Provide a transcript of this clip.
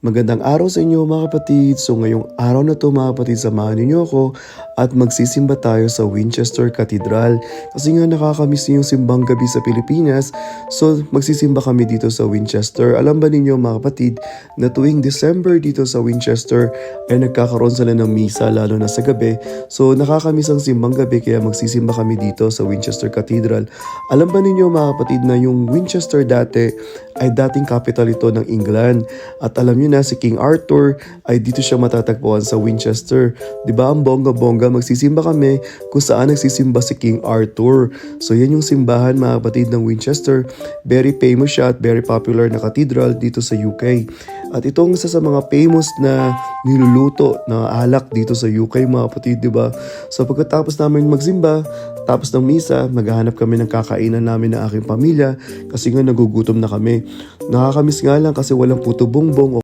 Magandang araw sa inyo mga kapatid. So ngayong araw na to mga kapatid, samahan niyo ako at magsisimba tayo sa Winchester Cathedral. Kasi nga nakakamiss niyo yung simbang gabi sa Pilipinas. So magsisimba kami dito sa Winchester. Alam ba ninyo mga kapatid na tuwing December dito sa Winchester ay nagkakaroon sila ng misa lalo na sa gabi. So nakakamiss ang simbang gabi kaya magsisimba kami dito sa Winchester Cathedral. Alam ba ninyo mga kapatid na yung Winchester dati ay dating capital ito ng England. At alam niyo na si King Arthur ay dito siya matatagpuan sa Winchester. 'Di ba? Ang bongga-bongga, magsisimba kami kung saan nagsisimba si King Arthur. So yan yung simbahan mga kapatid ng Winchester. Very famous siya at very popular na cathedral dito sa UK. At itong isa sa mga famous na niluluto na alak dito sa UK mga kapatid, 'di ba? So pagkatapos namin magsimba, tapos ng misa, maghahanap kami ng kakainan namin ng aking pamilya kasi nga nagugutom na kami. Nakakamiss nga lang kasi walang puto bongbong